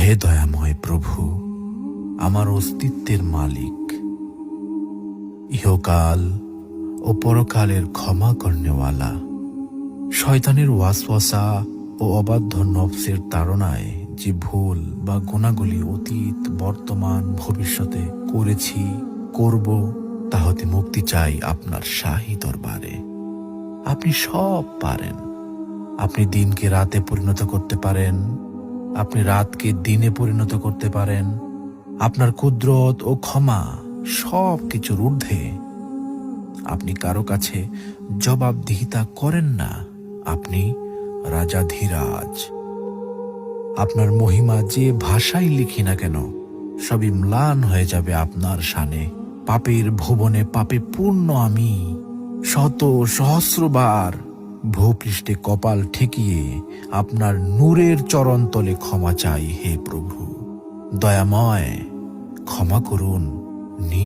হে দয়াময় প্রভু, আমার অস্তিত্বের মালিক, ইহকাল ও পরকালের ক্ষমা করনেওয়ালা, শয়তানের ওয়াসওয়াসা ও অবাধ্য নফসের তাড়নায় যে ভুল বা গুণাগুলি অতীত, বর্তমান, ভবিষ্যতে করেছি, করব, তা হতে মুক্তি চাই আপনার শাহী দরবারে। আপনি সব পারেন। আপনি দিনকে রাতে পরিণত করতে পারেন, আপনি রাতকে দিনে পরিণত করতে পারেন। আপনার কুদরত ও ক্ষমা সব কিছুর ঊর্ধ্বে। আপনি কারো কাছে জবাবদিহিতা করেন না। আপনি রাজাধিরাজ। আপনার মহিমা যে ভাষায় লিখি না কেন, সবই ম্লান হয়ে যাবে আপনার শানে। পাপের ভুবনে পাপে পূর্ণ আমি, শত সহস্রবার ভূপৃষ্ঠে কপাল ঠেকিয়ে আপনার নূরের চরণ তলে ক্ষমা চাই। হে প্রভু দয়াময়, ক্ষমা করুন।